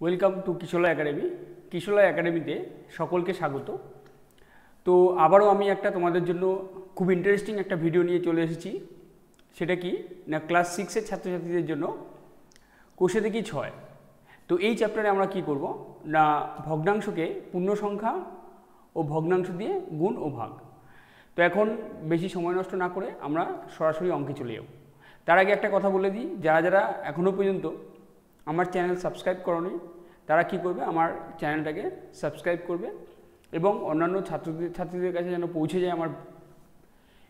Welcome to Kishalaya academy. Kishalaya একাডেমিতে সকলকে স্বাগত। তো আবারও আমি একটা তোমাদের জন্য খুব ইন্টারেস্টিং একটা ভিডিও নিয়ে চলে এসেছি। সেটা কি না, ক্লাস 6-এর ছাত্রছাত্রীদের জন্য কোষে দেখি 6। তো এই চ্যাপ্টারে আমরা কি করব না, ভগ্নাংশকে পূর্ণ সংখ্যা ও ভগ্নাংশ দিয়ে গুণ ও ভাগ। তো এখন বেশি সময় নষ্ট না করে আমরা সরাসরি অঙ্কে চলে যাব। তার আগে একটা কথা বলে দিই, যারা যারা এখনও পর্যন্ত আমার চ্যানেল সাবস্ক্রাইব করোনি তারা কি করবে, আমার চ্যানেলটাকে সাবস্ক্রাইব করবে এবং অন্যান্য ছাত্রীদের কাছে যেন পৌঁছে যায় আমার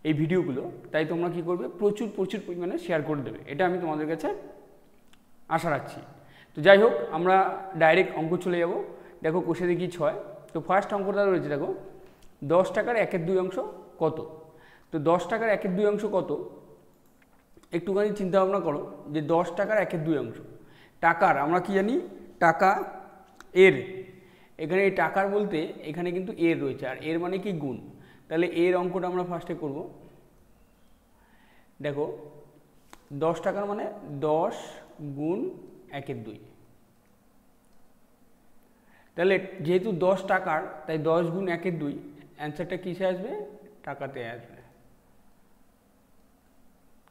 এই ভিডিওগুলো, তাই তোমরা কি করবে, প্রচুর পরিমাণে শেয়ার করে দেবে। এটা আমি তোমাদের কাছে আশা রাখছি। তো যাই হোক, আমরা ডাইরেক্ট অঙ্ক চলে যাব। দেখো কোষে দেখি 6। তো ফার্স্ট অঙ্কটা রয়েছে, দেখো 10 টাকার 1/2 অংশ কত। তো 10 টাকার 1/2 অংশ কত, একটুখানি চিন্তা ভাবনা করো যে 10 টাকার 1/2 অংশ। টাকার আমরা কি জানি, টাকা এর, এখানে এই টাকার বলতে এখানে কিন্তু এর রয়েছে, আর এর মানে কি গুণ। তাহলে এর অঙ্কটা আমরা ফার্স্টে করব। দেখো 10 টাকার মানে 10 গুণ 1/2। তাহলে যেহেতু 10 টাকার, তাই 10 গুণ 1/2, অ্যান্সারটা কিসে আসবে, টাকাতে আসবে।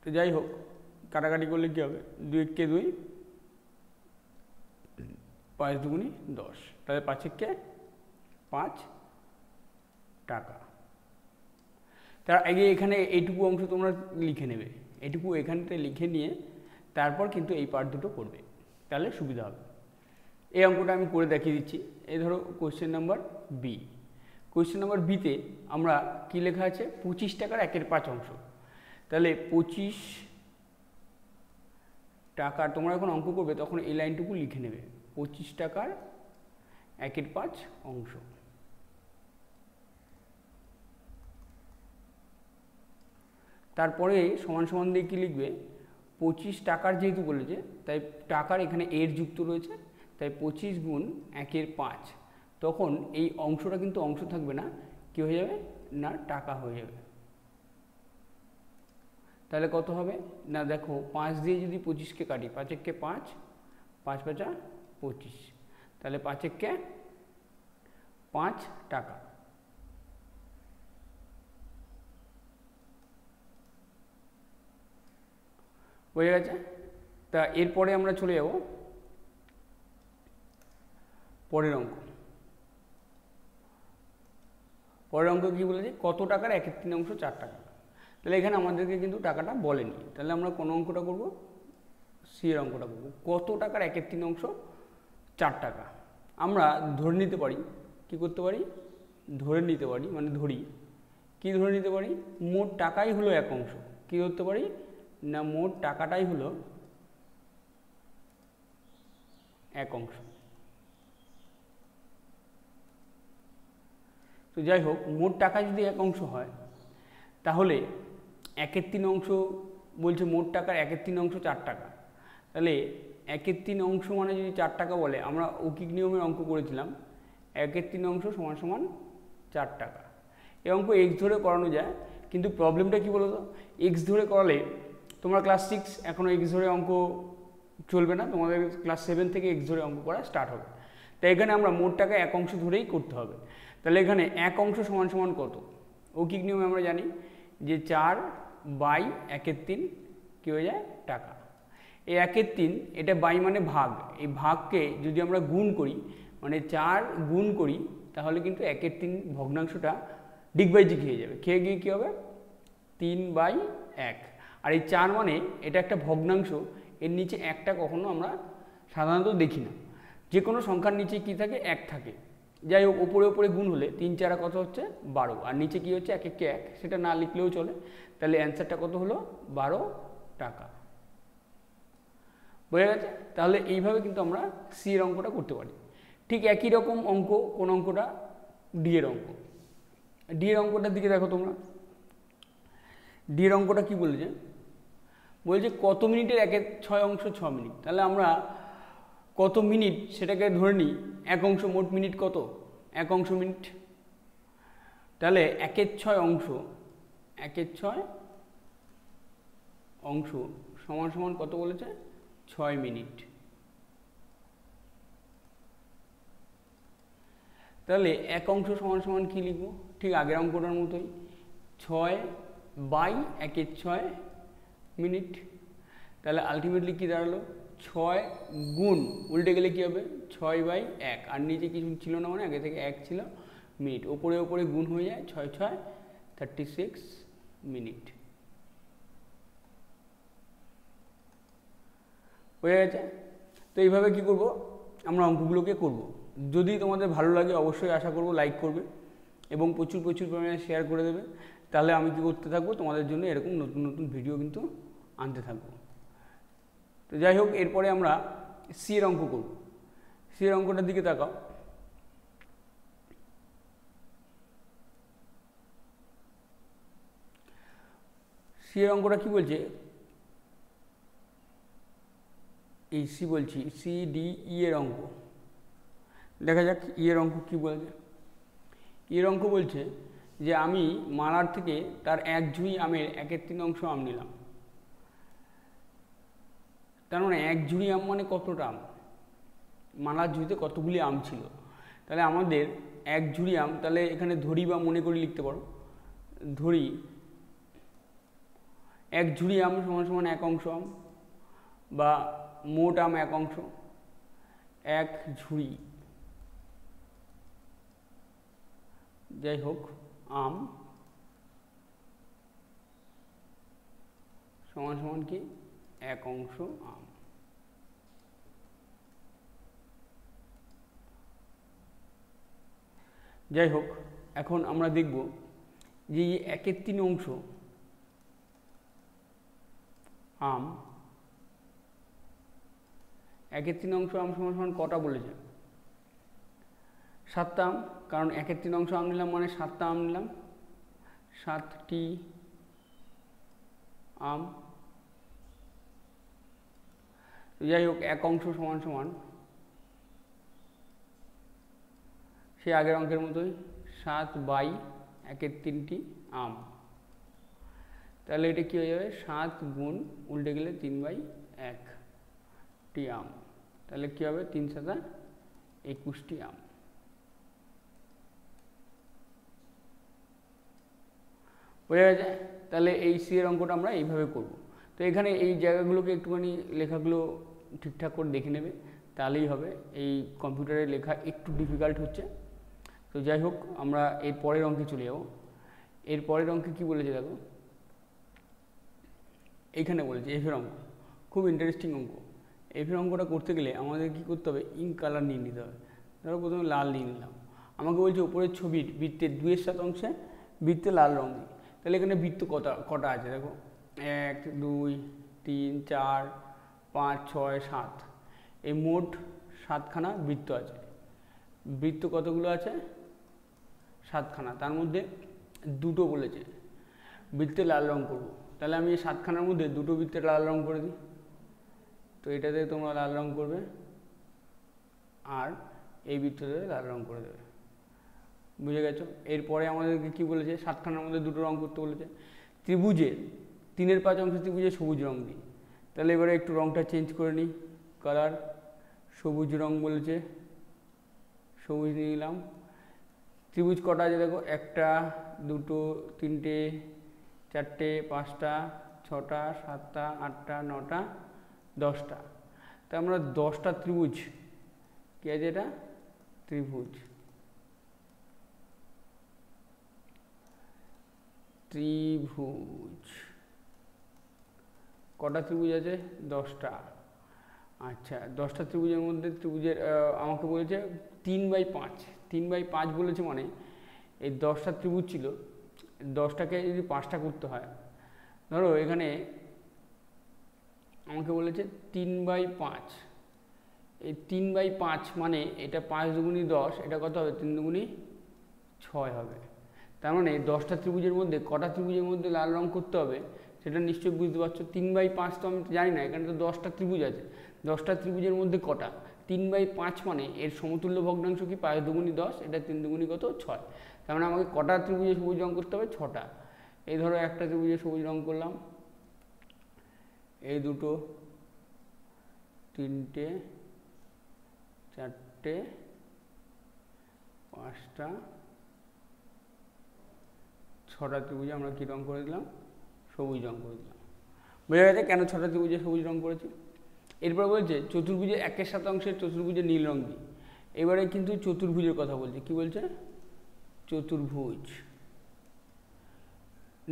তো যাই হোক, কাটাকাটি করলে কী হবে, 2 × 2, 5 × 2 = 10। তাহলে 5 × 5 টাকা। তার আগে এখানে এইটুকু অংশ তোমরা লিখে নেবে, এটুকু এখানতে লিখে নিয়ে তারপর কিন্তু এই পার্ট দুটো করবে, তাহলে সুবিধা হবে। এই অঙ্কটা আমি করে দেখিয়ে দিচ্ছি। এই ধরো question number B. Question number বিতে আমরা কি লেখা আছে, 25 টাকার 1/5 অংশ। তাহলে 25 টাকার, তোমরা যখন অঙ্ক করবে তখন এই লাইনটুকু লিখে নেবে, 25 টাকার 1/5 অংশ। তারপরে সমান সমান দিয়ে কী লিখবে, 25 টাকার যেহেতু বলেছে তাই টাকার এখানে এর যুক্ত রয়েছে, তাই 25 গুণ 1/5। তখন এই অংশটা কিন্তু অংশ থাকবে না, কী হয়ে যাবে না, টাকা হয়ে যাবে। তাহলে কত হবে না, দেখো 5 দিয়ে যদি 25কে কাটি, 5 × 5, 5 × 5 = 25। তাহলে 5 × 5 টাকা। বোঝা গেছে? তা এরপরে আমরা চলে যাব পরের অঙ্ক। পরের অঙ্ক কী বলেছে, কত টাকার 1/3 অংশ 4 টাকা। তাহলে এখানে আমাদেরকে কিন্তু টাকাটা বলেনি, তাহলে আমরা কোন অঙ্কটা করব, সি এর অঙ্কটা করব। কত টাকার 1/3 অংশ 4 টাকা। আমরা ধরে নিতে পারি, কি করতে পারি, ধরে নিতে পারি মানে ধরি, কি ধরে নিতে পারি, মোট টাকাই হলো 1 অংশ। কি ধরতে পারি না, মোট টাকাটাই হলো 1 অংশ। তো যাই হোক, মোট টাকা যদি 1 অংশ হয়, তাহলে 1/3 অংশ বলছে, মোট টাকার 1/3 অংশ 4 টাকা। তাহলে 1/3 অংশ মানে যদি 4 টাকা বলে, আমরা ঔকিক নিয়মের অঙ্ক করেছিলাম, 1/3 অংশ সমান সমান 4 টাকা। এই অঙ্ক এক্স ধরে করানো যায়, কিন্তু প্রবলেমটা কী বলো তো, এক্স ধরে করালে তোমরা ক্লাস 6 এখনও এক্স ধরে অঙ্ক চলবে না, তোমাদের ক্লাস 7 থেকে এক্স ধরে অঙ্ক করা স্টার্ট হবে। তাই এখানে আমরা মোট টাকা 1 অংশ ধরেই করতে হবে। তাহলে এখানে 1 অংশ সমান সমান কত, ঔকিক নিয়মে আমরা জানি যে 4/1/3 কী হয়ে যায়, টাকা। এই 1/3, এটা বাই মানে ভাগ, এই ভাগকে যদি আমরা গুণ করি, মানে 4 গুণ করি, তাহলে কিন্তু 1/3 ভগ্নাংশটা ডিগ বাই ডিগ হয়ে যাবে, খেয়ে গিয়ে কী হবে, 3/1। আর এই 4 মানে এটা একটা ভগ্নাংশ, এর নিচে একটা কখনো আমরা সাধারণত দেখি না। যে কোনো সংখ্যার নিচে কি থাকে, 1 থাকে। যাই হোক, ওপরে ওপরে গুণ হলে 3 × 4 কত হচ্ছে, 12, আর নিচে কি হচ্ছে, 1 × 1, সেটা না লিখলেও চলে। তাহলে অ্যান্সারটা কত হলো, 12 টাকা। বোঝা গেছে? তাহলে এইভাবে কিন্তু আমরা সি এর অঙ্কটা করতে পারি। ঠিক একই রকম অঙ্ক কোন অঙ্কটা, ডি এর অঙ্ক। ডি এর অঙ্কটার দিকে দেখো তোমরা, ডি এর অঙ্কটা কী বলেছে, বলছে কত মিনিটের 1/6 অংশ 6 মিনিট। তাহলে আমরা কত মিনিট সেটাকে ধরে নিই, 1 অংশ, মোট মিনিট কত, 1 অংশ মিনিট। তাহলে 1/6 অংশ, 1/6 অংশ সমান সমান কত বলেছে, 6 মিনিট। তাহলে এক অংশ সমান সমান কী লিখব, ঠিক আগের অঙ্কটার মতোই 6/1/6 মিনিট। তাহলে আলটিমেটলি কী দাঁড়ালো, 6 গুণ উল্টে গেলে কী হবে 6/1, আর নিচে কিছু ছিল না, মানে আগে থেকে 1 ছিল, মিনিট ওপরে ওপরে গুণ হয়ে যায়, 6 6 36 মিনিট। হয়ে গেছে। তো এইভাবে কী করব, আমরা অঙ্কগুলোকে করব। যদি তোমাদের ভালো লাগে অবশ্যই আশা করব লাইক করবে এবং প্রচুর প্রচুর পরিমাণে শেয়ার করে দেবে। তাহলে আমি কী করতে থাকবো, তোমাদের জন্য এরকম নতুন নতুন ভিডিও কিন্তু আনতে থাকবো। তো যাই হোক, এরপরে আমরা সি এর অঙ্ক করব। সি এর অঙ্কটার দিকে তাকাও। সি এর অঙ্কটা কী বলছে, এই সি বলছি, সি ডি ই এর অঙ্ক। দেখা যাক ই এর অঙ্ক কী বলছে। ই এর অঙ্ক বলছে যে আমি মালার থেকে তার 1 ঝুড়ি আমের 1/3 আম নিলাম। তার মানে 1 ঝুড়ি আম মানে কতটা আম, মালার ঝুড়িতে কতগুলি আম ছিল। তাহলে আমাদের 1 ঝুড়ি আম, তাহলে এখানে ধরি বা মনে করে লিখতে পারো, ধরি 1 ঝুড়ি আম সমান সমান 1 অংশ আম, বা মোট আম 1 অংশ, 1 ঝুড়ি, যাই হোক আম সমান সমান কি 1 অংশ আম। যাই হোক, এখন আমরা দেখব যে এই 1/3 অংশ আম, 1/3 অংশ আম সমান সমান কটা বলেছে, 7টা আম। কারণ 1/3 অংশ আম নিলাম মানে 7টা আম নিলাম, 7টি আম। যাই হোক 1 অংশ সমান সমান সে আগের অঙ্কের মতোই 7/1/3টি আম। তাহলে এটা কী হয়ে যাবে, 7 গুণ উল্টে গেলে 3/1টি আম। তাহলে কী হবে, 3 7 21টি আম। বোঝা গেছে। তাহলে এই সি এর অঙ্কটা আমরা এইভাবে করব। তো এখানে এই জায়গাগুলোকে একটুখানি লেখাগুলো ঠিকঠাক করে দেখে নেবে, তাহলেই হবে। এই কম্পিউটারে লেখা একটু ডিফিকাল্ট হচ্ছে। তো যাই হোক, আমরা এর পরের অঙ্কে চলে যাব। এর পরের অঙ্কে কী বলেছে দেখো, এইখানে বলেছে এফের অঙ্ক, খুব ইন্টারেস্টিং অঙ্ক। এফের অঙ্কটা করতে গেলে আমাদের কী করতে হবে, ইঙ্ক কালার নিয়ে নিতে হবে। ধরো প্রথমে লাল নিয়ে নিলাম, আমাকে বলছে উপরের ছবির বৃত্তের 2/7 অংশে বৃত্তে লাল রঙ দিই। তাহলে এখানে বৃত্ত কটা আছে দেখো, 1 2 3 4 5 6 7, এই মোট 7খানা বৃত্ত আছে। বৃত্ত কতগুলো আছে, 7খানা, তার মধ্যে 2টো বলেছে বৃত্তে লাল রঙ করবো। তাহলে আমি এই 7খানার মধ্যে 2টো বৃত্তে লাল রঙ করে দিই। তো এটাতে তোমরা লাল রঙ করবে, আর এই বৃত্ততে লাল রঙ করে দেবে। বুঝে গেছো। এরপরে আমাদেরকে কী বলেছে, 7খানার মধ্যে 2টো রঙ করতে বলেছে। ত্রিভুজের 3/5 অংশ ত্রিভুজে সবুজ রঙ দিই। তাহলে এবারে একটু রঙটা চেঞ্জ করে নিই, কালার সবুজ রঙ বলেছে, সবুজ নিয়ে নিলাম। ত্রিভুজ কটা আছে দেখো, 1টা 2টো 3টে 4টে 5টা 6টা 7টা 8টা 9টা 10টা। তা আমরা 10টা ত্রিভুজ, কী আছে এটা, ত্রিভুজ, ত্রিভুজ কটা ত্রিভুজ আছে, 10টা। আচ্ছা, 10টা ত্রিভুজের মধ্যে ত্রিভুজের আমাকে বলেছে 3/5, 3/5 বলেছে, মানে এই 10টা ত্রিভুজ ছিল, 10টাকে যদি 5টা করতে হয়, ধরো এখানে আমাকে বলেছে 3/5, এই 3/5 মানে এটা 5 দুগুণী 10, এটা কত হবে, 3 দুগুণী 6 হবে। তার মানে 10টা ত্রিভুজের মধ্যে কটা ত্রিভুজের মধ্যে লাল রঙ করতে হবে সেটা নিশ্চয়ই বুঝতে পারছো। 3/5 তো আমি জানি না, এখানে তো 10টা ত্রিভুজ আছে, 10টা ত্রিভুজের মধ্যে কটা, 3/5 মানে এর সমতুল্য ভগ্নাংশ কি 5 দুগুণী 10, এটা 3 দুগুণী কত 6। তার মানে আমাকে কটা ত্রিভুজে সবুজ রঙ করতে হবে, 6টা। এই ধরো একটা ত্রিভুজে সবুজ রঙ করলাম, এই 2টো 3টে 4টে 5টা 6টা ত্রিভুজে আমরা কী রং করে দিলাম, সবুজ রং করে দিলাম। বোঝা গেছে কেন 6টা ত্রিভুজে সবুজ রং করেছি। এরপর বলছে চতুর্ভুজে 1/7 অংশের চতুর্ভুজে নীল রং দিই। এবারে কিন্তু চতুর্ভুজের কথা বলছে, কি বলছে, চতুর্ভুজ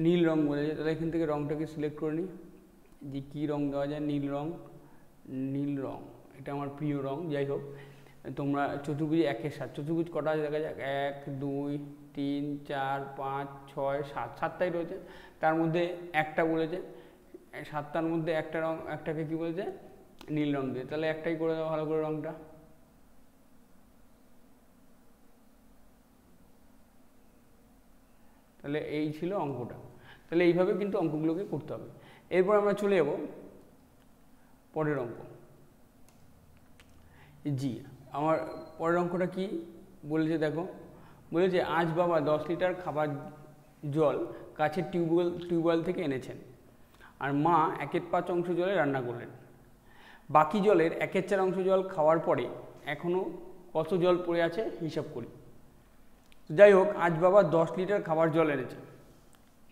নীল রং বলেছে। তাহলে এখান থেকে রংটাকে সিলেক্ট করে নিই যে কী রং দেওয়া যায়। নীল রং, নীল রং এটা আমার প্রিয় রং। যাই হোক, তোমরা চতুর্ভুজে 1/7, চতুর্ভুজ কটা আছে দেখা যাক, 1 2 3 4 5 6 7, 7টাই রয়েছে। তার মধ্যে একটা বলেছে, 7টার মধ্যে একটা রং, একটাকে কি বলেছে, নীল রং দিয়ে। তাহলে একটাই করে দাও ভালো করে রংটা। তাহলে এই ছিল অঙ্কটা। তাহলে এইভাবে কিন্তু অঙ্কগুলোকে করতে হবে। এরপর আমরা চলে যাব পরের অঙ্ক। জি, আমার পরের অঙ্কটা কি বলেছে দেখো, বলেছে আজ বাবা 10 লিটার খাবার জল কাছের টিউবওয়েল থেকে এনেছেন, আর মা 1/5 অংশ জলে রান্না করলেন। বাকি জলের 1/4 অংশ জল খাওয়ার পরে এখনও কত জল পড়ে আছে হিসাব করি। যাই হোক, আজ বাবা 10 লিটার খাবার জল এনেছে।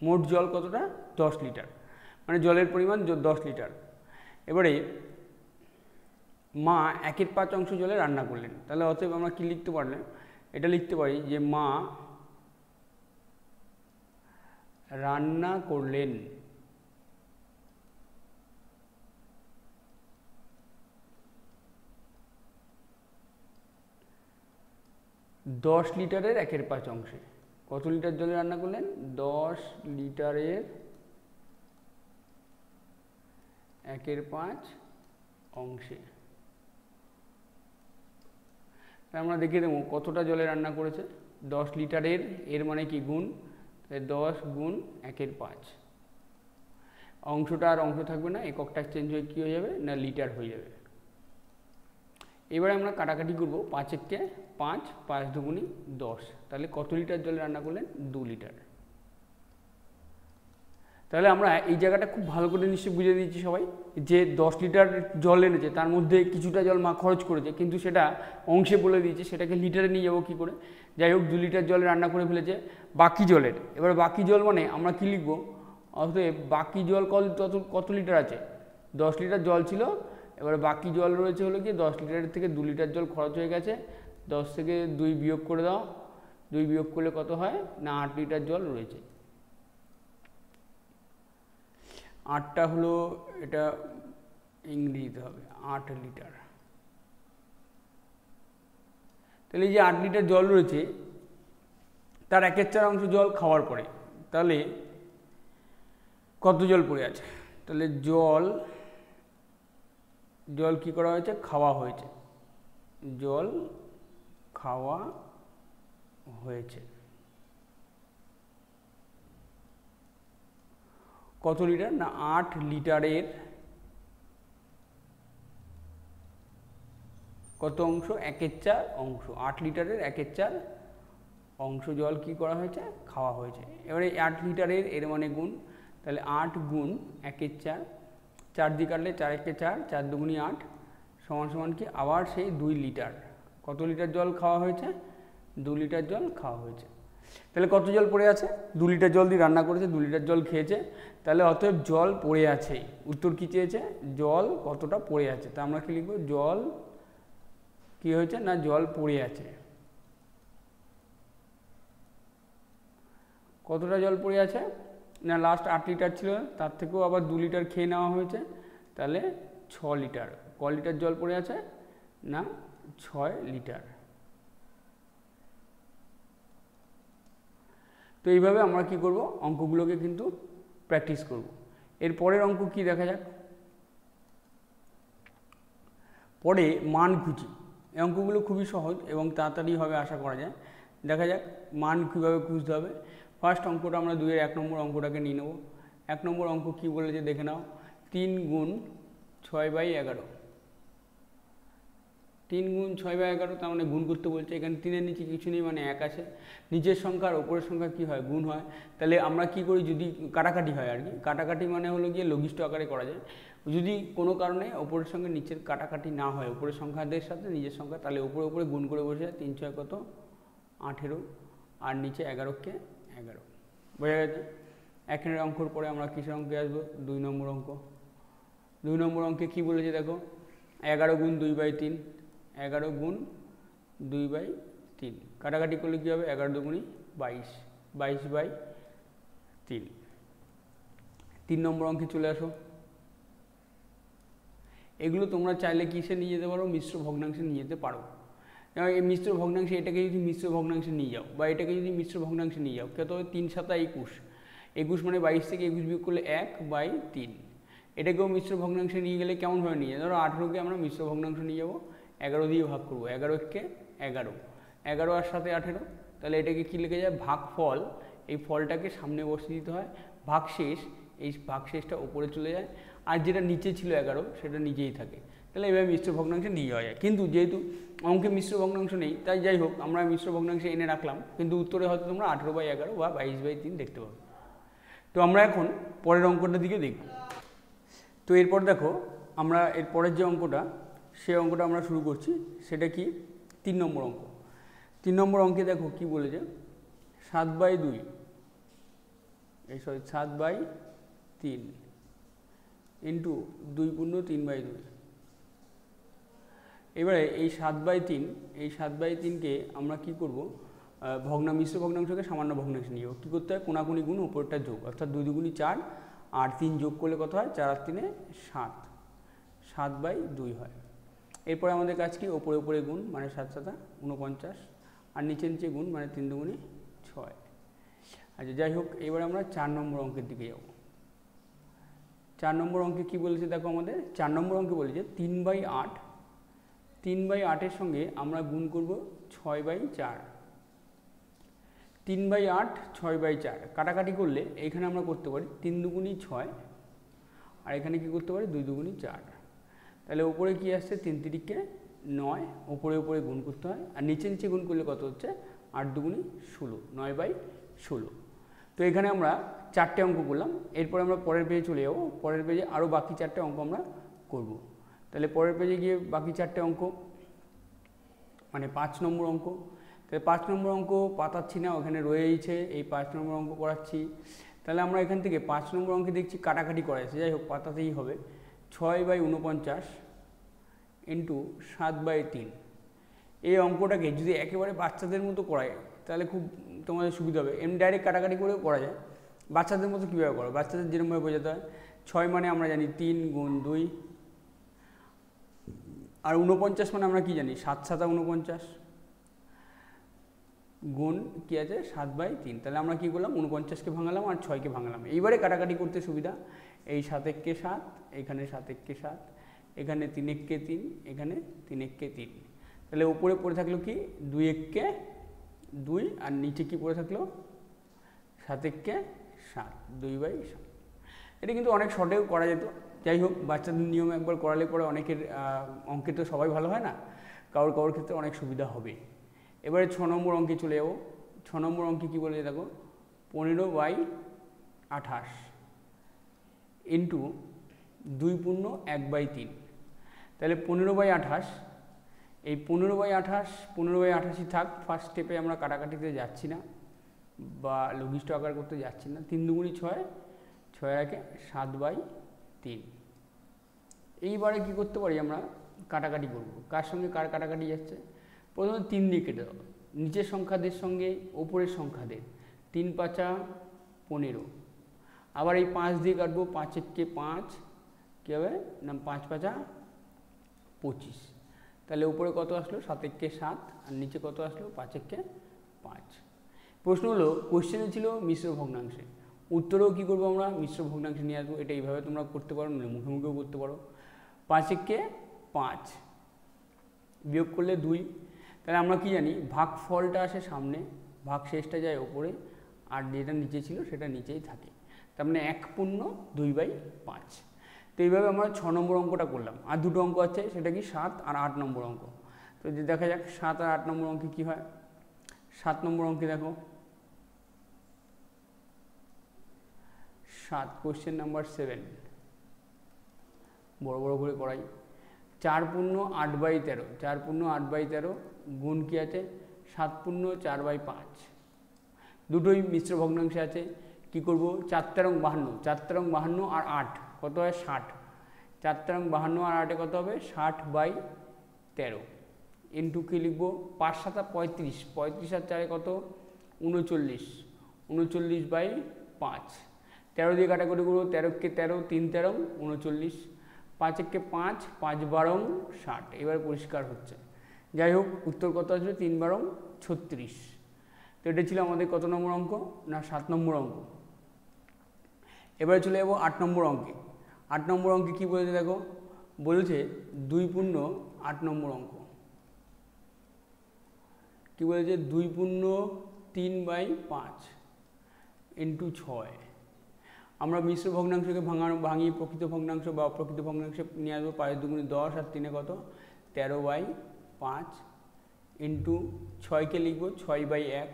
মোট জল কতটা, 10 লিটার, মানে জলের পরিমাণ 10 লিটার। এবারে মা 1/5 অংশ জলে রান্না করলেন। তাহলে অতএব আমরা কি লিখতে পারলাম, এটা লিখতে পারি যে মা রান্না করলেন 10 লিটারের 1/5 অংশে। কত লিটার জলে রান্না করলেন, 10 লিটারের 1/5 অংশে। আমরা দেখিয়ে দেবো কতটা জলে রান্না করেছে। 10 লিটারের, এর মানে কি গুণ, 10 গুণ 1/5। অংশটা আর অংশ থাকবে না, এককটা চেঞ্জ হয়ে কী হয়ে যাবে না, লিটার হয়ে যাবে। এবারে আমরা কাটাকাটি করব, 5 × 5, 5 দুগুণি 10। তাহলে কত লিটার জলে রান্না করলেন, 2 লিটার। তাহলে আমরা এই জায়গাটা খুব ভালো করে নিশ্চয়ই বুঝে দিয়েছি সবাই, যে 10 লিটার জল এনেছে, তার মধ্যে কিছুটা জল মা খরচ করেছে, কিন্তু সেটা অংশে বলে দিয়েছে, সেটাকে লিটারে নিয়ে যাবো কী করে। যাই হোক, 2 লিটার জলে রান্না করে ফেলেছে বাকি জলের। এবার বাকি জল মানে আমরা কি লিখবো, অতএব বাকি জল কত লিটার আছে, 10 লিটার জল ছিল। এবার বাকি জল রয়েছে হলো কি, 10 লিটারের থেকে 2 লিটার জল খরচ হয়ে গেছে। 10 থেকে 2 বিয়োগ করে দাও, 2 বিয়োগ করলে কত হয় না, 8 লিটার জল রয়েছে। 8টা হলো, এটা ইংরেজিতে হবে 8 লিটার। তাহলে এই যে 8 লিটার জল রয়েছে, তার 1/4 অংশ জল খাওয়ার পরে, তাহলে কত জল পড়ে আছে। তাহলে জল কি করা হয়েছে, খাওয়া হয়েছে, জল খাওয়া হয়েছে। কত লিটার না, 8 লিটারের কত অংশ, 1/4 অংশ। 8 লিটারের 1/4 অংশ জল কি করা হয়েছে, খাওয়া হয়েছে। এবারে 8 লিটারের, এর মানে গুণ। তাহলে 8 গুণ 1/4, 4 দিয়ে কাটলে 4 × 4, 4 দুগুণি 8 সমান সমান কি, আবার সেই 2 লিটার। কত লিটার জল খাওয়া হয়েছে, 2 লিটার জল খাওয়া হয়েছে। তাহলে কত জল পড়ে আছে, 2 লিটার জল দিয়ে রান্না করেছে, 2 লিটার জল খেয়েছে। তাহলে অতএব জল পড়ে আছে। উত্তর কি চেয়েছে, জল কতটা পড়ে আছে। তা আমরা কি লিখব, জল কি হয়েছে না, জল পড়ে আছে। কতটা জল পড়ে আছে না, লাস্ট 8 লিটার ছিল, তার থেকেও আবার 2 লিটার খেয়ে নেওয়া হয়েছে। তাহলে 6 লিটার। ক লিটার জল পড়ে আছে না, 6 লিটার। তো এইভাবে আমরা কি করব, অঙ্কগুলোকে কিন্তু প্র্যাকটিস করব। এর পরের অঙ্ক কি দেখা যাক। পরে মান খুঁজি। এই অঙ্কগুলো খুবই সহজ এবং তাড়াতাড়ি হবে আশা করা যায়। দেখা যাক মান কীভাবে খুঁজতে হবে। ফার্স্ট অঙ্কটা আমরা 2-এর 1 নম্বর অঙ্কটাকে নিয়ে নেব। 1 নম্বর অঙ্ক কী বলেছে দেখে নাও, 3 গুণ 6/11। 3 গুণ 6/11, তার মানে গুণ করতে বলছে। এখানে 3-এর নিচে কিছু নেই, মানে 1 আছে। নিচের সংখ্যা আর ওপরের সংখ্যা কী হয়, গুণ হয়। তাহলে আমরা কি করি, যদি কাটাকাটি হয় আর কি, কাটাকাটি মানে হলো গিয়ে লঘিষ্ঠ আকারে করা যায়। যদি কোনো কারণে ওপরের সঙ্গে নিচের কাটাকাটি না হয়, ওপরের সংখ্যাদের সাথে নিজের সংখ্যা, তাহলে ওপরে গুণ করে বসে যায়। 3 × 6 কত, 18 আর নিচে 11কে 11, বোঝা গেছে। একের অঙ্কর পরে আমরা কিসের অঙ্কে আসবো? 2 নম্বর অঙ্ক। 2 নম্বর অঙ্কে কী বলেছে দেখো, 11 গুণ 2/3, 11 গুণ 2/3 কাটাকাটি করলে কী হবে? 11 দুগুণি 22, 22/3। 3 নম্বর অঙ্কে চলে আসো। এগুলো তোমরা চাইলে কিসে নিয়ে যেতে পারো? মিশ্র ভগ্নাংশে নিয়ে যেতে পারো। এই মিশ্র ভগ্নাংশে এটাকে যদি মিশ্র ভগ্নাংশে নিয়ে যাও বা এটাকে যদি মিশ্র ভগ্নাংশে নিয়ে যাও, কত হবে? 3 7 21, 21 মানে 22 থেকে 21 বিয়োগ করলে 1/3। এটাকেও মিশ্র ভগ্নাংশে নিয়ে গেলে কেমনভাবে নিয়ে যাবো? ধরো 18কে আমরা মিশ্র ভগ্নাংশ নিয়ে যাবো, 11 দিয়ে ভাগ করবো, 11কে 11, 11 আর সাথে 18, তাহলে এটাকে কী লিখে যায়? ভাগফল। এই ফলটাকে সামনে বসিয়ে দিতে হয়, ভাগশেষ, এই ভাগশেষটা ওপরে চলে যায়, আর যেটা নিচে ছিল 11 সেটা নিচেই থাকে। তাহলে এইভাবে মিশ্র ভগ্নাংশে নিয়ে যাওয়া যায়। কিন্তু যেহেতু অঙ্কে মিশ্র ভগ্নাংশ নেই, তাই যাই হোক আমরা মিশ্র ভগ্নাংশে এনে রাখলাম, কিন্তু উত্তরে হয়তো তোমরা 18/11 বা 22/3 দেখতে পাবে। তো আমরা এখন পরের অঙ্কটার দিকে দেখব। তো এরপর দেখো, আমরা এর পরের যে অঙ্কটা, সেই অঙ্কটা আমরা শুরু করছি। সেটা কি? 3 নম্বর অঙ্ক। 3 নম্বর অঙ্কে দেখো কি বলেছে, 7/2, 7/3 ইন্টু 2 পূর্ণ 3/2। এবারে এই 7/3, এই 7/3কে আমরা কি করব? মিশ্র ভগ্নাংশকে সামান্য ভগ্নাংশে নিয়ে যাবো। কী করতে হয়? কোনাকুনি গুণ, উপরটা যোগ, অর্থাৎ 2 দুগুণি 4 আর 3 যোগ করলে কত হয়? 4 আর 3 7, 7/2 হয়। এরপরে আমাদের কাজ কি? ওপরে ওপরে গুণ, মানে 7 7 49, আর নিচে নিচে গুণ, মানে 3 দুগুণি 6। আচ্ছা যাই হোক, এবার আমরা 4 নম্বর অঙ্কের দিকে যাব। 4 নম্বর অঙ্কে কী বলেছে দেখো, আমাদের 4 নম্বর অঙ্কে বলেছে 3/8, 3/8-এর সঙ্গে আমরা গুণ করব 6/4, 3/8, 6/4 কাটাকাটি করলে এখানে আমরা করতে পারি 3 দুগুণি 6, আর এখানে কি করতে পারি? 2 দুগুণি 4। তাহলে ওপরে কি আসছে? 3 3কে 9, ওপরে ওপরে গুণ করতে হয়, আর নিচে নিচে গুণ করলে কত হচ্ছে? 8 দুগুণি 16, 9/16। তো এখানে আমরা 4টে অঙ্ক করলাম। এরপরে আমরা পরের পেজে চলে যাব। পরের পেজে আরও বাকি 4টে অঙ্ক আমরা করব। তাহলে পরের পেজে গিয়ে বাকি 4টে অঙ্ক, মানে 5 নম্বর অঙ্ক। তাহলে 5 নম্বর অঙ্ক পাতাচ্ছি না, ওখানে রয়েইছে, এই 5 নম্বর অঙ্ক করাচ্ছি। তাহলে আমরা এখান থেকে 5 নম্বর অঙ্কে দেখছি কাটাকাটি করা আছে, যাই হোক পাতাতেই হবে। 6/49 ইন্টু 7/3। এই অঙ্কটাকে যদি একেবারে বাচ্চাদের মতো করায় তাহলে খুব তোমাদের সুবিধা হবে। এমনি ডাইরেক্ট কাটাকাটি করেও করা যায়। বাচ্চাদের মতো কীভাবে করো? বাচ্চাদের যেরকমভাবে বোঝাতে হয়, 6 মানে আমরা জানি 3 গুণ 2, আর 49 মানে আমরা কি জানি? 7 7 49 গুণ কী আছে? 7/3। তাহলে আমরা কী করলাম? 49কে ভাঙালাম আর 6কে ভাঙালাম। এইবারে কাটাকাটি করতে সুবিধা। এই 7 1কে 7, এখানে 7 1কে 7, এখানে 3 1কে 3, এখানে 3 1কে 3। তাহলে উপরে পড়ে থাকলো কি? 2 1কে 2, আর নিচে কি পড়ে থাকলো? 7 1কে 7, 2/7। এটা কিন্তু অনেক শর্টেও করা যেত। যাই হোক, বাচ্চাদের নিয়ম একবার করালে পরে অনেকের অঙ্কে তো সবাই ভালো হয় না, কারোর কারোর ক্ষেত্রে অনেক সুবিধা হবে। এবারে 6 নম্বর অঙ্কে চলে যাবো। 6 নম্বর অঙ্কে কী বলে দেখো, 15/28 ইন্টু 2 পূর্ণ 1/3। তাহলে 15/28, এই 15/28ই থাক। ফার্স্ট স্টেপে আমরা কাটাকাটিতে যাচ্ছি না বা লঘিষ্ঠ আকার করতে যাচ্ছি না। 3 দুগুণি 6, 6 একে 7/3। এইবারে কি করতে পারি? আমরা কাটাকাটি করব। কার সঙ্গে কার কাটাকাটি যাচ্ছে? প্রথমে 3 দিয়ে কেটে দাও, নিচের সংখ্যাদের সঙ্গে ওপরের সংখ্যাদের। 3 5 15। আবার এই 5 দিয়ে কাটবো, 5 1কে 5, কী হবে না? 5 5 25। তাহলে উপরে কত আসলো? 7 1কে 7, আর নিচে কত আসলো? 5 1কে 5। প্রশ্ন হলো, কোশ্চেনে ছিল মিশ্র ভগ্নাংশে, উত্তরেও কী করবো? আমরা মিশ্র ভগ্নাংশে নিয়ে আসবো। এটা এইভাবে তোমরা করতে পারো, না মুখে মুখেও করতে পারো। 5 1কে 5 বিয়োগ করলে 2। তাহলে আমরা কি জানি? ভাগফলটা আসে সামনে, ভাগশেষটা যায় ওপরে, আর যেটা নিচে ছিল সেটা নিচেই থাকে। তার মানে 1 পূর্ণ 2/5। তো এইভাবে আমরা 6 নম্বর অঙ্কটা করলাম। আর দুটো অঙ্ক আছে, সেটা কি? 7 আর 8 নম্বর অঙ্ক। তো যে দেখা যাক 7 আর 8 নম্বর অঙ্কে কী হয়। 7 নম্বর অঙ্কে দেখো, 7 কোশ্চেন নাম্বার 7, বড় বড় করে করাই। 4 পূর্ণ 8/13, 4 পূর্ণ 8/13 গুণ কী আছে? 7 পূর্ণ 4/5, দুটোই মিশ্র ভগ্নাংশে আছে। কি করব, 4 তেরং 52, 4 তেরং 52 আর 8 কত হয় 60, 4 তেরং 52 আর 8 কত হবে 60/13 ইন্টু কি লিখবো 5 7 35, 35 আর 4 কত 39, 39/5, 13 দিয়ে কাটাকুটি করবো, 13 কে 13, 3 13 39, 5 কে 5, 5 12 60। এবার পরিষ্কার হচ্ছে। যাই হোক, উত্তর কত আসবে 3 12 36। তো এটা ছিল আমাদের কত নম্বর অঙ্ক, না 7 নম্বর অঙ্ক। এবারে চলে যাবো 8 নম্বর অঙ্কে। 8 নম্বর অঙ্কে কী বলেছে দেখো, বলেছে 2 পূর্ণ 8 নম্বর অঙ্ক। কী বলেছে 2 পূর্ণ 3/5 ইন্টু 6। আমরা মিশ্র ভগ্নাংশকে ভাঙিয়ে প্রকৃত ভগ্নাংশ বা অপ্রকৃত ভগ্নাংশে নিয়ে আসবো। 5 দুগুণে 10 আর 3 কত 13/5 ইন্টু 6কে লিখবো 6/1।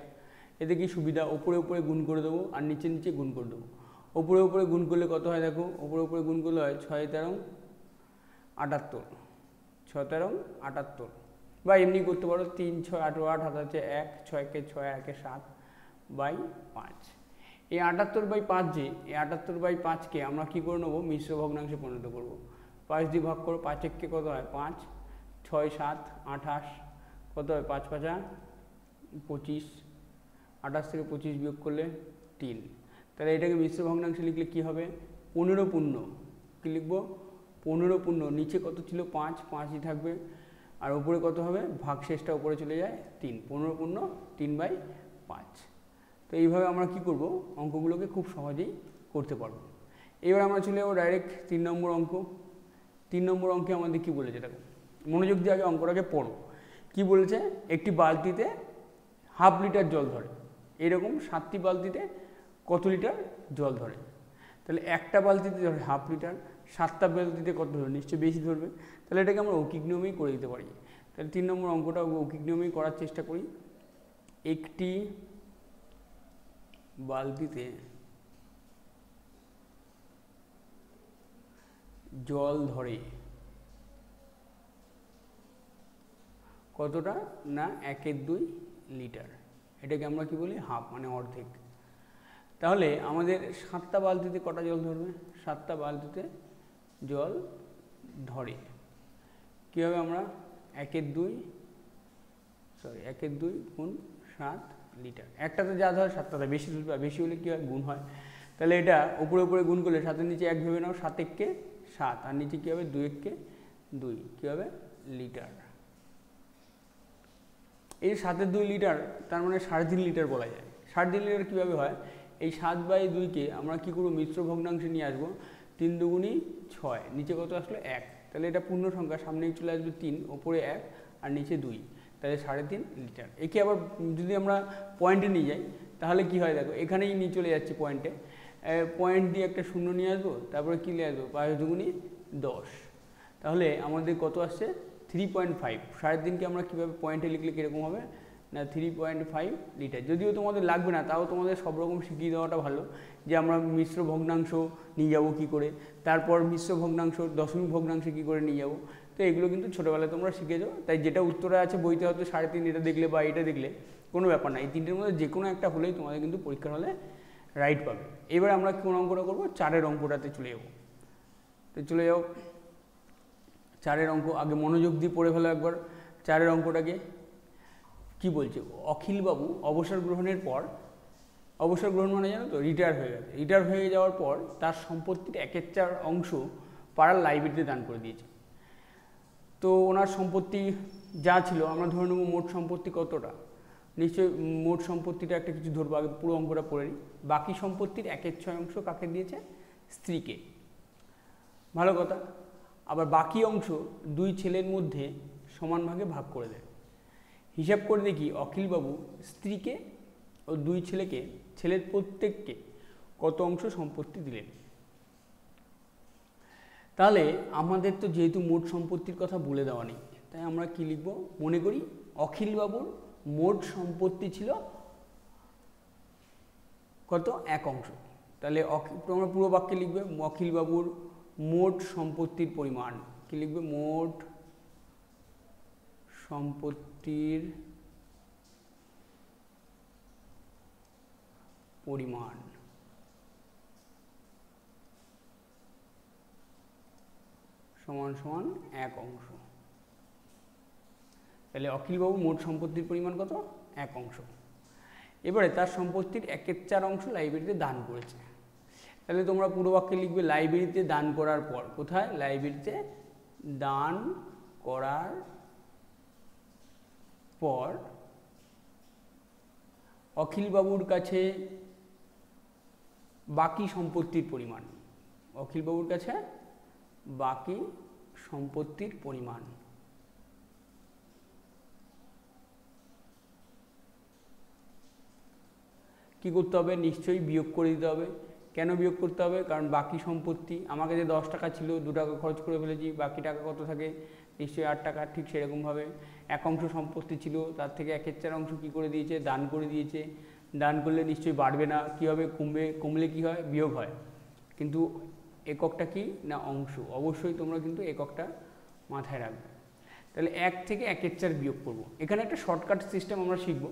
এতে কি সুবিধা, ওপরে ওপরে গুণ করে দেবো আর নিচে নিচে গুণ করে দেবো। ওপরে ওপরে গুণ করলে কত হয় দেখো, ওপরে ওপরে গুণ করলে হয় 6 13 78, 6 13 78, বা এমনি করতে পারো 3 6 8 8 হাত আছে 1, 6 কে 6 1 7/5। এই 78/5 যে, এই 78/5কে আমরা কী করে নেবো, মিশ্র ভগ্নাংশে পরিণত করবো। 5 দিয়ে ভাগ করো, 5 1 কত হয় 5, 6 7 28 কত হয় 5 5 25, 28 থেকে 25 বিয়োগ করলে 3। তাহলে এটাকে মিশ্র ভগ্নাংশে লিখলে কি হবে 15 পূর্ণ, কী লিখবো 15 পূর্ণ, নিচে কত ছিল 5, 5ই থাকবে, আর উপরে কত হবে ভাগশেষটা উপরে চলে যায় 3, 15 পূর্ণ 3/5। তো এইভাবে আমরা কি করব, অঙ্কগুলোকে খুব সহজেই করতে পারবো। এবার আমরা চলে যাবো ডাইরেক্ট 3 নম্বর অঙ্ক। 3 নম্বর অঙ্কে আমাদের কি বলেছে দেখো, মনোযোগ দিয়ে আগে অঙ্কটাকে পড়ো। কি বলেছে, একটি বালতিতে হাফ লিটার জল ধরে, এরকম 7টি বালতিতে কত লিটার জল ধরে। তাহলে একটা বালতিতে ধরে হাফ লিটার, 7টা বালতিতে কত ধরে, নিশ্চয়ই বেশি ধরবে। তাহলে এটাকে আমরা অৌকিক নিয়মেই করে দিতে পারি। তাহলে 3 নম্বর অঙ্কটা অৌকিক নিয়মেই করার চেষ্টা করি। একটি বালতিতে জল ধরে কতটা, না 1/2 লিটার। এটাকে আমরা কি বলি হাফ, মানে অর্ধেক। তাহলে আমাদের 7টা বালতিতে কটা জল ধরবে, 7টা বালতিতে জল ধরে। কীভাবে আমরা 1/2 গুণ 7 লিটার, একটাতে যা ধরে 7টাতে বেশি ধরবে, বেশি হলে কী হয় গুণ হয়। তাহলে এটা উপরে উপরে গুণ করলে 7-এর নিচে 1 ভেবে নাও, 7 1 7, আর নিচে কী হবে 2 1 2, কী হবে লিটার। এই 7-এর 2 লিটার, তার মানে 3.5 লিটার বলা যায়। 3.5 লিটার কীভাবে হয়, এই 7/2কে আমরা কী করবো মিশ্র ভগ্নাংশে নিয়ে আসবো। 3 দুগুণি 6, নিচে কত আসলো 1, তাহলে এটা পূর্ণ সংখ্যা, সামনেই চলে আসবে 3, ওপরে 1 আর নিচে 2, তাহলে 3.5 লিটার। একে আবার যদি আমরা পয়েন্টে নিয়ে যাই তাহলে কি হয় দেখো, এখানেই নিয়ে চলে যাচ্ছে পয়েন্টে, পয়েন্ট দিয়ে একটা শূন্য নিয়ে আসবো, তারপরে কী নিয়ে আসবো 5 দুগুণি 10, তাহলে আমাদের কত আসছে 3.5। 3.5কে আমরা কীভাবে পয়েন্টে লিখলে কীরকম হবে, না 3.5 লিটার। যদিও তোমাদের লাগবে না, তাও তোমাদের সব রকম শিখিয়ে দেওয়াটা ভালো, যে আমরা মিশ্র ভগ্নাংশ নিয়ে যাব কী করে, তারপর মিশ্র ভগ্নাংশ দশমিক ভগ্নাংশে কী করে নিয়ে যাব। তো এগুলো কিন্তু ছোটোবেলায় তোমরা শিখে যাও। তাই যেটা উত্তরে আছে বইতে হয়তো 3.5 এটা দেখলে বা এটা দেখলে কোনো ব্যাপার না, এই তিনটের মধ্যে যে কোনো একটা হলেই তোমাদের কিন্তু পরীক্ষার হলে রাইট পাবে। এবার আমরা কোন অঙ্কটা করবো, 4-এর অঙ্কটাতে চলে যাব। তো চলে যাও 4-এর অঙ্ক, আগে মনোযোগ দিয়ে পড়ে ফেলো একবার। 4-এর অঙ্কটাকে কি বলছে, অখিলবাবু অবসর গ্রহণের পর, অবসর গ্রহণ মানে জানো তো রিটায়ার হয়ে গেছে, রিটায়ার হয়ে যাওয়ার পর তার সম্পত্তির 1/4 অংশ পাড়ার লাইব্রেরিতে দান করে দিয়েছে। তো ওনার সম্পত্তি যা ছিল আমরা ধরে নেব মোট সম্পত্তি কতটা, নিশ্চয়ই মোট সম্পত্তিটা একটা কিছু ধরবো, আগে পুরো অঙ্কটা পড়ে নিই। বাকি সম্পত্তির 1/6 অংশ কাকে দিয়েছে, স্ত্রীকে, ভালো কথা। আবার বাকি অংশ 2 ছেলের মধ্যে সমান ভাগে ভাগ করে দেয়। হিসাব করে দেখি অখিলবাবু স্ত্রীকে ও 2 ছেলেকে, ছেলের প্রত্যেককে কত অংশ সম্পত্তি দিলেন। তাহলে আমাদের তো যেহেতু মোট সম্পত্তির কথা বলে দেওয়া নেই, তাই আমরা কি লিখব, মনে করি অখিলবাবুর মোট সম্পত্তি ছিল কত, 1 অংশ। তাহলে তোমরা পুরো বাক্যে লিখবে অখিলবাবুর মোট সম্পত্তির পরিমাণ, কি লিখবে, মোট সম্পত্তির পরিমাণ সমান সমান 1 অংশ। তাহলে অখিলবাবু মোট সম্পত্তির পরিমাণ কত? 1 অংশ। এবারে তার সম্পত্তির 1/4 অংশ লাইব্রেরিতে দান করেছে। তাহলে তোমরা পুরো বাক্যে লিখবে লাইব্রেরিতে দান করার পর। কোথায়? লাইব্রেরিতে দান করার পর অখিলবাবুর কাছে বাকি সম্পত্তির পরিমাণ, অখিলবাবুর কাছে বাকি সম্পত্তির পরিমাণ কি করতে হবে? নিশ্চয়ই বিয়োগ করে দিতে হবে। কেন বিয়োগ করতে হবে? কারণ বাকি সম্পত্তি, আমাকে যে 10 টাকা ছিল 2 টাকা খরচ করে ফেলেছি, বাকি টাকা কত থাকে? নিশ্চয়ই 8 টাকা। ঠিক সেরকমভাবে 1 অংশ সম্পত্তি ছিল, তার থেকে 1/4 অংশ কী করে দিয়েছে? দান করে দিয়েছে। দান করলে নিশ্চয়ই বাড়বে না, কী হবে? কমবে। কমলে কী হয়? বিয়োগ হয়। কিন্তু এককটা কি না? অংশ। অবশ্যই তোমরা কিন্তু এককটা মাথায় রাখবে। তাহলে 1 থেকে 1/4 বিয়োগ করব। এখানে একটা শর্টকাট সিস্টেম আমরা শিখব।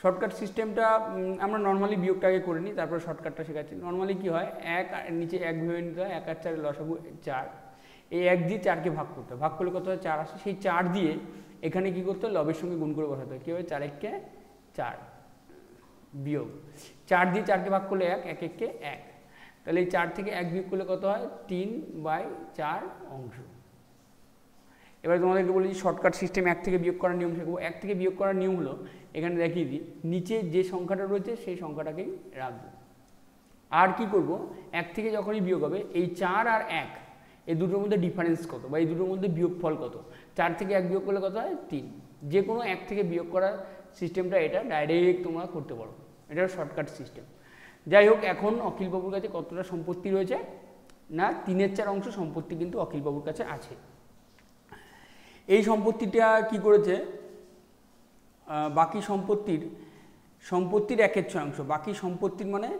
শর্টকাট সিস্টেমটা আমরা নর্মালি বিয়োগটাকে করে নিই, তারপর শর্টকাটটা শেখাচ্ছি। নর্মালি কী হয়? 1 নিচে 1 ভেবে নিতে হয়, 1 আর 4 লসাগু 4। এই 1 দিয়ে 4কে ভাগ করতে হয়। ভাগ করলে কত হয়? 4 আসে। সেই 4 দিয়ে এখানে কী করতে হয়? লবের সঙ্গে গুণ করে বসাতে হয়। কী হবে? 4 1 4 বিয়োগ 4 দিয়ে 4কে ভাগ করলে 1, 1 1 1। তাহলে এই 4 থেকে 1 বিয়োগ করলে কত হয়? 3/4 অংশ। এবার তোমাদেরকে বলি শর্টকাট সিস্টেম 1 থেকে বিয়োগ করার নিয়ম শেখাবো। 1 থেকে বিয়োগ করার নিয়ম হলো, এখানে দেখিয়ে দিই, নিচে যে সংখ্যাটা রয়েছে সেই সংখ্যাটাকেই রাখবো। আর কি করব? 1 থেকে যখনই বিয়োগ হবে, এই 4 আর 1 এই দুটোর মধ্যে ডিফারেন্স কত বা এই দুটোর মধ্যে বিয়োগফল কত? 4 থেকে 1 বিয়োগ করলে কত হয়? 3। যে কোনো 1 থেকে বিয়োগ করার সিস্টেমটা এটা ডাইরেক্ট তোমরা করতে পারো। এটা শর্টকাট সিস্টেম। যাই হোক, এখন অখিলবাবুর কাছে কতটা সম্পত্তি রয়েছে? না 3/4 অংশ সম্পত্তি কিন্তু অখিলবাবুর কাছে আছে। এই সম্পত্তিটা কি করেছে? বাকি সম্পত্তির 1/6 অংশ। বাকি সম্পত্তির মানে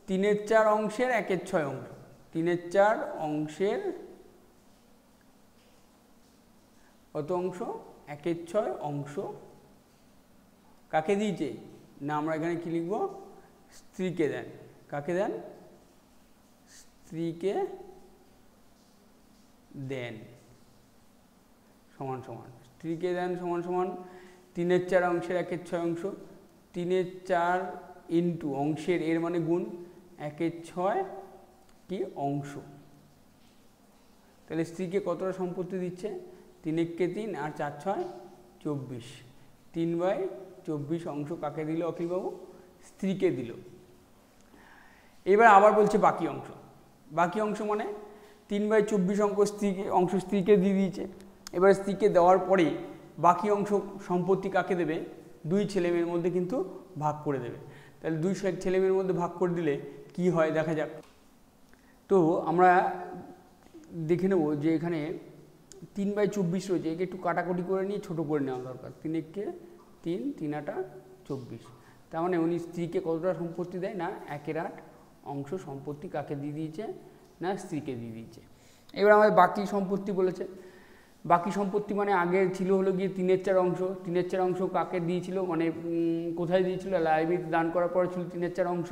3/4 অংশের 1/6 অংশ। 3/4 অংশের কত অংশ? 1/6 অংশ কাকে দিয়েছে? না আমরা এখানে কি লিখব? স্ত্রীকে দেন। কাকে দেন? স্ত্রীকে দেন সমান সমান, স্ত্রীকে দেন সমান সমান 3/4 অংশের 1/6 অংশ। 3/4 ইন্টু অংশের এর মানে গুণ 1/6 কি অংশ। তাহলে স্ত্রীকে কতটা সম্পত্তি দিচ্ছে? 3 1 3 আর 4 6 24। 3/24 অংশ কাকে দিল অখিলবাবু? স্ত্রীকে দিল। এবার আবার বলছে বাকি অংশ। বাকি অংশ মানে 3/24 অংশ স্ত্রীকে দিয়ে দিয়েছে। এবার স্ত্রীকে দেওয়ার পরে বাকি অংশ সম্পত্তি কাকে দেবে? 2 ছেলেমেয়ের মধ্যে কিন্তু ভাগ করে দেবে। তাহলে 2 ছেলেমেয়ের মধ্যে ভাগ করে দিলে কি হয় দেখা যাক। তো আমরা দেখে নেব যে এখানে 3/24 রয়েছে, একে একটু কাটাকুটি করে নিয়ে ছোটো করে নেওয়া দরকার। 3 1 3 3 8 24। তার মানে উনি স্ত্রীকে কতটা সম্পত্তি দেয়? না 1/8 অংশ সম্পত্তি কাকে দিয়ে দিয়েছে? না স্ত্রীকে দিয়ে দিয়েছে। এবার আমাদের বাকি সম্পত্তি বলেছে। বাকি সম্পত্তি মানে আগে ছিল হলো গিয়ে 3/4 অংশ। 3/4 অংশ কাকে দিয়েছিল? মানে কোথায় দিয়েছিল? লাইব্রেরিতে দান করার পর ছিল 3/4 অংশ।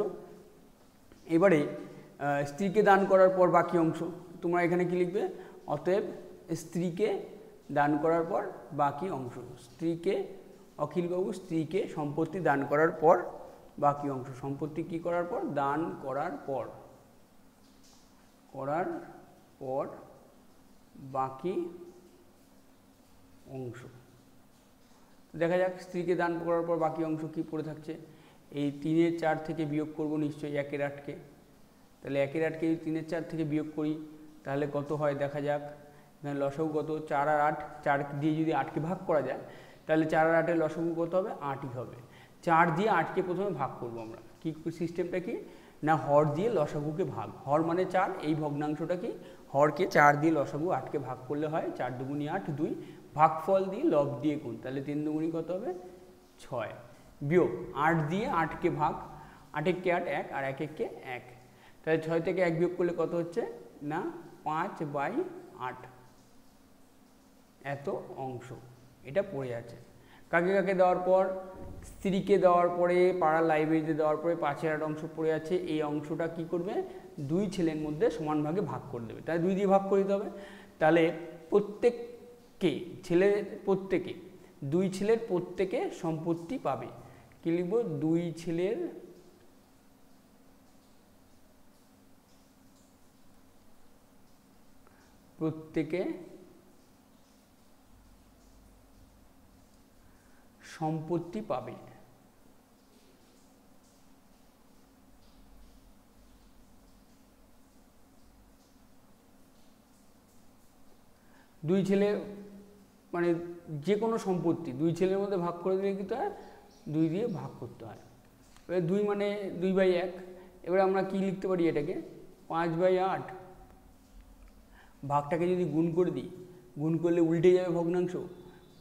এবারে স্ত্রীকে দান করার পর বাকি অংশ। তোমরা এখানে কি লিখবে? অতএব স্ত্রীকে দান করার পর বাকি অংশ। স্ত্রীকে অখিলবাবু স্ত্রীকে সম্পত্তি দান করার পর বাকি অংশ। সম্পত্তি কি করার পর? দান করার পর বাকি অংশ। দেখা যাক স্ত্রীকে দান করার পর বাকি অংশ কি পড়ে থাকছে। এই 3/4 থেকে বিয়োগ করব নিশ্চয়ই 1/8কে। তাহলে 1/8কে যদি 3/4 থেকে বিয়োগ করি তাহলে কত হয় দেখা যাক। এখানে লসাগু কত? 4 আর 8। 4 দিয়ে যদি 8কে ভাগ করা যায় তাহলে 4 আর 8-এর লসাগু কত হবে? 8ই হবে। 4 দিয়ে 8কে প্রথমে ভাগ করব আমরা। কি সিস্টেমটা কি? না হর দিয়ে লসাগুকে ভাগ। হর মানে 4, এই ভগ্নাংশটা কি? হরকে 4 দিয়ে লসাগু 8কে ভাগ করলে হয় 4 2 8 2। ভাগফল দিয়ে লব দিয়ে গুণ, তাহলে 3 2 কত হবে? 6। বিয়োগ 8 দিয়ে 8কে ভাগ, 8 1 8 1 আর 1 1 1। তাহলে 6 থেকে 1 বিয়োগ করলে কত হচ্ছে? না 5/8 এত অংশ। এটা পড়ে আছে। কাকে কাকে দেওয়ার পর স্ত্রীকে দেওয়ার পরে পাড়ার লাইব্রেরিতে দেওয়ার পরে 5-এর অংশ পড়ে আছে, এই অংশটা কি করবে, 2 ছেলের মধ্যে সমান ভাগে ভাগ করে দেবে। তাই 2 দিয়ে ভাগ করে দিতে হবে। তাহলে প্রত্যেককে ছেলের প্রত্যেকে 2 ছেলের প্রত্যেকে সম্পত্তি পাবে। কি লিখব, 2 ছেলের প্রত্যেকে সম্পত্তি পাবে। দুই ছেলে মানে যে কোনো সম্পত্তি 2 ছেলের মধ্যে ভাগ করে দিলে কিন্তু 2 দিয়ে ভাগ করতে হয়। এবার 2 মানে 2/1। এবার আমরা কি লিখতে পারি এটাকে, 5/8। ভাগটাকে যদি গুণ করে দিই, গুণ করলে উল্টে যাবে ভগ্নাংশ,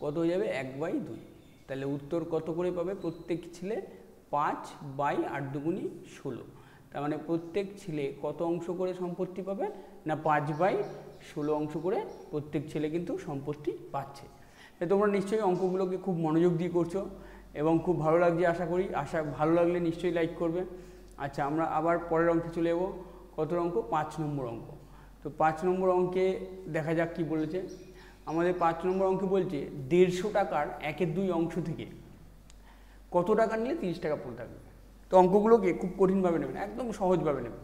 কত হয়ে যাবে, 1/2। তাহলে উত্তর কত করে পাবে, প্রত্যেক ছেলে 5/8 দুগুণী 16। তার মানে প্রত্যেক ছেলে কত অংশ করে সম্পত্তি পাবে না, 5/16 অংশ করে প্রত্যেক ছেলে কিন্তু সম্পত্তি পাচ্ছে। তোমরা নিশ্চয়ই অঙ্কগুলোকে খুব মনোযোগ দিয়ে করছো এবং খুব ভালো লাগছে আশা করি। ভালো লাগলে নিশ্চয়ই লাইক করবে। আচ্ছা, আমরা আবার পরের অঙ্কে চলে যাবো। কত অঙ্ক, 5 নম্বর অঙ্ক। তো 5 নম্বর অঙ্কে দেখা যাক কি বলেছে আমাদের। 5 নম্বর অঙ্কে বলছে 150 টাকার 1/2 অংশ থেকে কত টাকা নিলে 30 টাকা পড়ে থাকবে। তো অঙ্কগুলোকে খুব কঠিনভাবে নেবে না, একদম সহজভাবে নেবে।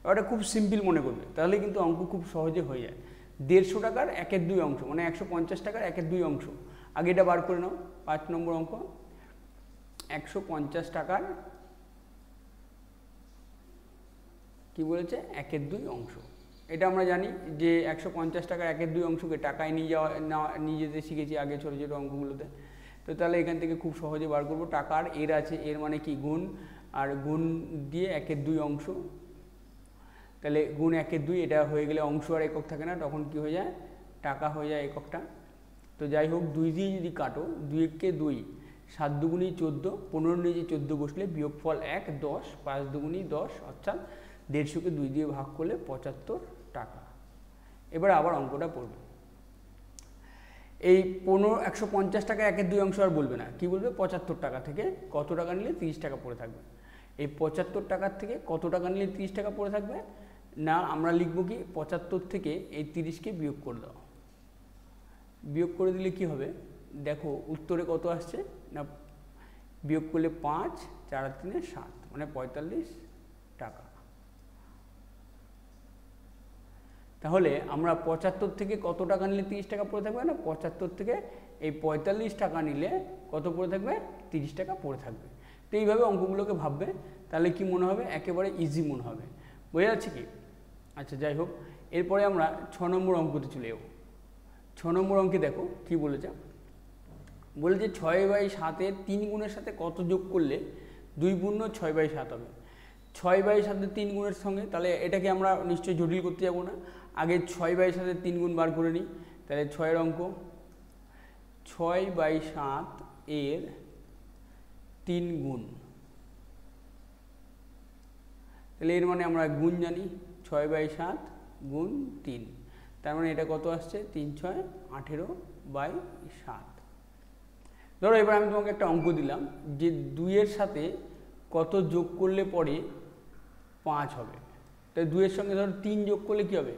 ওটা খুব সিম্পল মনে করবে, তাহলে কিন্তু অঙ্ক খুব সহজে হয়ে যায়। 150 টাকার 1/2 অংশ মানে 150 টাকার 1/2 অংশ। আগে এটা বার করে নাও। 5 নম্বর অঙ্ক, 150 টাকার কি বলেছে, 1/2 অংশ। এটা আমরা জানি যে 150 টাকার 1/2 অংশকে টাকায় নিয়ে যেতে শিখেছি আগে ছোটো ছোটো অঙ্কগুলোতে। তো তাহলে এখান থেকে খুব সহজে বার করবো। টাকার এর আছে, এর মানে কি গুণ, আর গুণ দিয়ে 1/2 অংশ। তাহলে গুণ 1/2, এটা হয়ে গেলে অংশ আর একক থাকে না, তখন কি হয়ে যায়, টাকা হয়ে যায় এককটা। তো যাই হোক, 2 দিয়ে যদি কাটো, 2 × 2 7 দুগুণী 14, 15 নিচে 14 বসলে বিয়োগফল 1, 10, 5 দুগুণী 10, অর্থাৎ 150কে 2 দিয়ে ভাগ করলে 75 টাকা। এবার আবার অঙ্কটা পড়বে। এই 150 টাকা 1/2 অংশ আর বলবে না, কি বলবে, 75 টাকা থেকে কত টাকা নিলে 30 টাকা পড়ে থাকবে। এই 75 টাকার থেকে কত টাকা নিলে 30 টাকা পড়ে থাকবে না, আমরা লিখব কি, 75 থেকে এই 30কে বিয়োগ করে দাও। বিয়োগ করে দিলে কি হবে, দেখো উত্তরে কত আসছে না, বিয়োগ করলে 5, 4 আর 3 7, মানে 45 টাকা। তাহলে আমরা 75 থেকে কত টাকা নিলে 30 টাকা পড়ে থাকবে না, 75 থেকে এই 45 টাকা নিলে কত পড়ে থাকবে, 30 টাকা পড়ে থাকবে। তো এইভাবে অঙ্কগুলোকে ভাববে, তাহলে কি মনে হবে, একেবারে ইজি মনে হবে। বোঝা যাচ্ছে কি? আচ্ছা, যাই হোক, এরপরে আমরা 6 নম্বর অঙ্কতে চলে যাব। 6 নম্বর অঙ্কে দেখো কি বলেছে, বলেছে 6/7 3 গুণের সাথে কত যোগ করলে 2 পূর্ণ 6/7 হবে। 6/7 3 গুণের সঙ্গে, তাহলে এটাকে আমরা নিশ্চয়ই জটিল করতে যাব না, আগে 6/7 3 গুণ বার করে নিই। তাহলে 6-এর অঙ্ক, 6/7 এর 3 গুণ। তাহলে এর মানে আমরা গুণ জানি, 6/7 গুণ 3, তার মানে এটা কত আসছে, 3 × 6 18/7। ধরো এবার আমি তোমাকে একটা অঙ্ক দিলাম যে 2-এর সাথে কত যোগ করলে পরে 5 হবে। তাহলে 2-এর সঙ্গে ধরো 3 যোগ করলে কী হবে,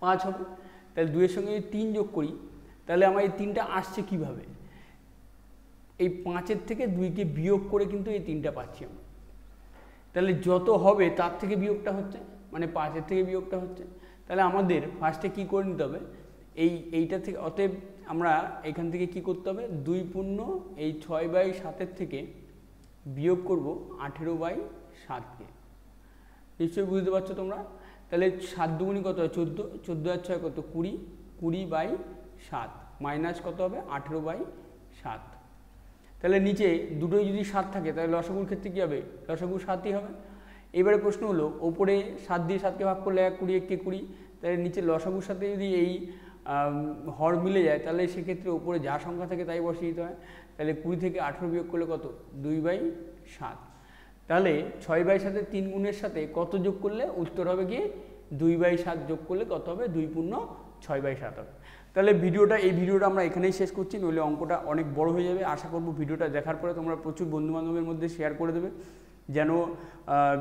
5 হবে। তাহলে 2-এর সঙ্গে যদি 3 যোগ করি, তাহলে আমার এই 3টা আসছে কিভাবে, এই 5-এর থেকে 2কে বিয়োগ করে কিন্তু এই 3টা পাচ্ছি আমরা। তাহলে যত হবে তার থেকে বিয়োগটা হচ্ছে, মানে 5-এর থেকে বিয়োগটা হচ্ছে। তাহলে আমাদের ফার্স্টে কি করে নিতে হবে, এইটা থেকে, অতএব আমরা এখান থেকে কি করতে হবে, 2 পূর্ণ এই 6/7 থেকে বিয়োগ করব 18/7কে। নিশ্চয়ই বুঝতে পারছো তোমরা। তাহলে 7 দুগুণী কত হয়, 14, 14 আর 6 কত, 20, 20/7 মাইনাস কত হবে, 18/7। তাহলে নিচে দুটোই যদি 7 থাকে, তাহলে লসাগুর ক্ষেত্রে কী হবে, লসাগু 7ই হবে। এবারে প্রশ্ন হলো, ওপরে 7 দিয়ে 7কে ভাগ করলে 1, 20, 1 × 20, তাহলে নিচে লসাগুর সাথে যদি এই হর মিলে যায়, তাহলে সেক্ষেত্রে ওপরে যা সংখ্যা থাকে তাই বসিয়ে দিতে হয়। তাহলে 20 থেকে 18 বিয়োগ করলে কত, 2/7। তাহলে 6/7 3 গুণের সাথে কত যোগ করলে উত্তর হবে কি, 2/7 যোগ করলে কত হবে, 2 পূর্ণ 6/7 হবে। তাহলে এই ভিডিওটা আমরা এখানেই শেষ করছি, নইলে অঙ্কটা অনেক বড় হয়ে যাবে। আশা করব ভিডিওটা দেখার পরে তোমরা প্রচুর বন্ধুবান্ধবের মধ্যে শেয়ার করে দেবে, যেন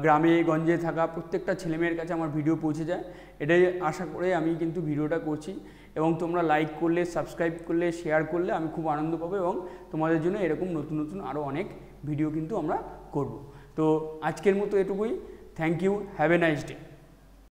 গ্রামে গঞ্জে থাকা প্রত্যেকটা ছেলেমেয়ের কাছে আমার ভিডিও পৌঁছে যায়। এটাই আশা করে আমি কিন্তু ভিডিওটা করছি, এবং তোমরা লাইক করলে, সাবস্ক্রাইব করলে, শেয়ার করলে আমি খুব আনন্দ পাবো, এবং তোমাদের জন্য এরকম নতুন নতুন আরও অনেক ভিডিও কিন্তু আমরা করব। তো আজকের মতো এটুকুই। Thank you, have a nice day.